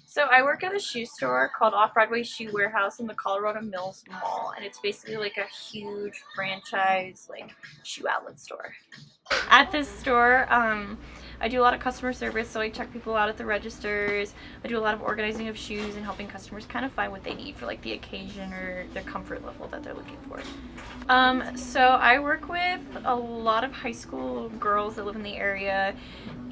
So I work at a shoe store called Off-Broadway Shoe Warehouse in the Colorado Mills Mall, and it's basically like a huge franchise like shoe outlet store. At this store, I do a lot of customer service, so I check people out at the registers. I do a lot of organizing of shoes and helping customers kind of find what they need for like the occasion or their comfort level that they're looking for. So I work with a lot of high school girls that live in the area,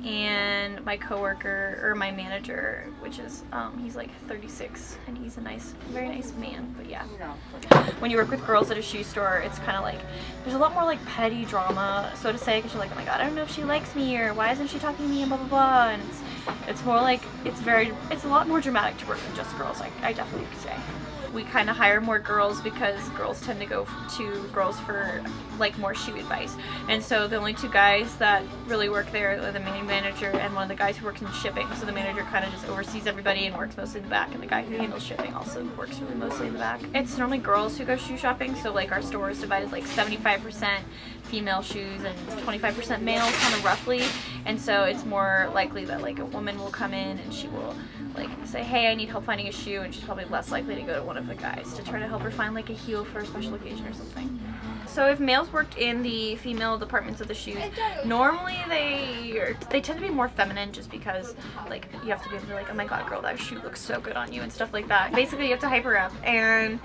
and my coworker or my manager, which is he's like 36 and he's a very nice man. But yeah, when you work with girls at a shoe store, it's kind of like there's a lot more like petty drama, so to say, because you're like, oh my god, I don't know if she likes me or why isn't she talking to me and blah blah blah, and it's more like it's a lot more dramatic to work with just girls. I definitely could say. We kind of hire more girls because girls tend to go to girls for like more shoe advice, and so the only two guys that really work there are the main manager and one of the guys who works in shipping. So the manager kind of just oversees everybody and works mostly in the back, and the guy who handles shipping also works really mostly in the back. It's normally girls who go shoe shopping, so like our store is divided like 75% female shoes and 25% male, kind of roughly, and so it's more likely that like a woman will come in and she will like say, hey, I need help finding a shoe, and she's probably less likely to go to one of the guys to try to help her find like a heel for a special occasion or something. So if males worked in the female departments of the shoes, normally they tend to be more feminine, just because like you have to be able to be like, oh my god girl, that shoe looks so good on you and stuff like that. Basically you have to hype her up, and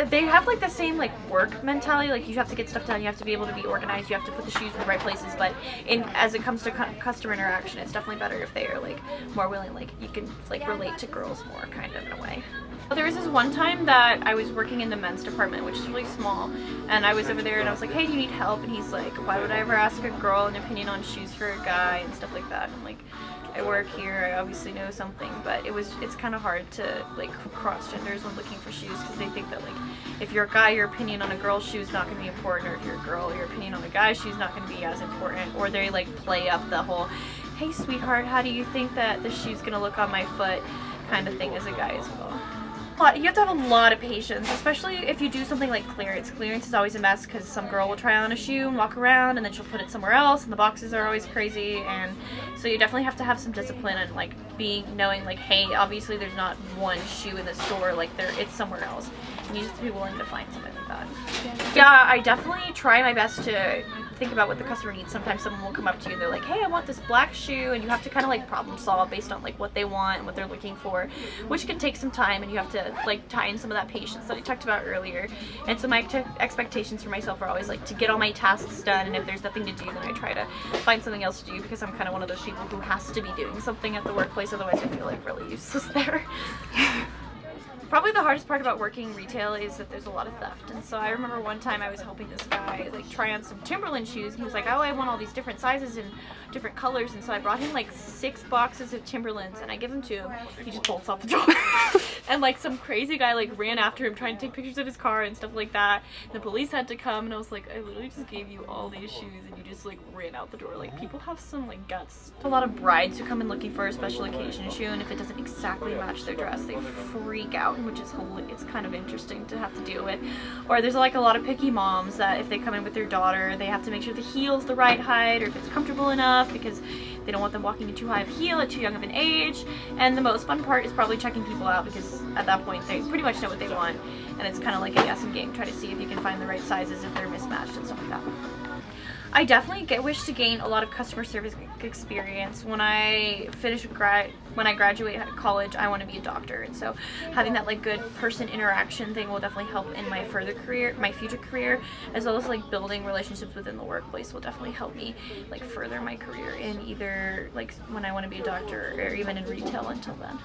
they have like the same like work mentality, like you have to get stuff done, you have to be able to be organized, you have to put the shoes in the right places, but as it comes to customer interaction, it's definitely better if they are like more willing, like you can like relate to girls more kind of in a way. There was this one time that I was working in the men's department, which is really small, and I was over there and I was like, hey, do you need help? And he's like, why would I ever ask a girl an opinion on shoes for a guy and stuff like that? And I'm like, I work here, I obviously know something, but it's kind of hard to like cross genders when looking for shoes, because they think that like if you're a guy, your opinion on a girl's shoe is not going to be important, or if you're a girl, your opinion on a guy's shoe is not going to be as important, or they like play up the whole, hey sweetheart, how do you think that the shoe's going to look on my foot kind of thing as a guy as well. You have to have a lot of patience, especially if you do something like clearance. Clearance is always a mess because some girl will try on a shoe and walk around and then she'll put it somewhere else, and the boxes are always crazy, and so you definitely have to have some discipline and like knowing like, hey, obviously there's not one shoe in the store, like it's somewhere else, and you just have to be willing to find something like that. Yeah, I definitely try my best to think about what the customer needs. Sometimes someone will come up to you and they're like, hey, I want this black shoe, and you have to kind of like problem solve based on like what they want and what they're looking for, which can take some time, and you have to like tie in some of that patience that I talked about earlier. And so my expectations for myself are always like to get all my tasks done, and if there's nothing to do, then I try to find something else to do, because I'm kind of one of those people who has to be doing something at the workplace, otherwise I feel like really useless there. Probably the hardest part about working retail is that there's a lot of theft, and so I remember one time I was helping this guy like try on some Timberland shoes, and he was like, oh, I want all these different sizes and different colors, and so I brought him like 6 boxes of Timberlands, and I give them to him. He just bolts out the door. And like some crazy guy like ran after him trying to take pictures of his car and stuff like that. The police had to come, and I was like, I literally just gave you all these shoes and you just like ran out the door. Like, people have some like guts. A lot of brides who come in looking for a special occasion shoe, and if it doesn't exactly match their dress, they freak out, which is it's kind of interesting to have to deal with. Or there's like a lot of picky moms that if they come in with their daughter, they have to make sure the heel's the right height or if it's comfortable enough, because they don't want them walking in too high of a heel at too young of an age. And the most fun part is probably checking people out, because at that point they pretty much know what they want, and it's kind of like a guessing game. Try to see if you can find the right sizes if they're mismatched and stuff like that. I definitely wish to gain a lot of customer service experience. When I graduate college, I want to be a doctor, and so having that like good person interaction thing will definitely help in my future career, as well as like building relationships within the workplace will definitely help me like further my career in either like when I want to be a doctor or even in retail until then.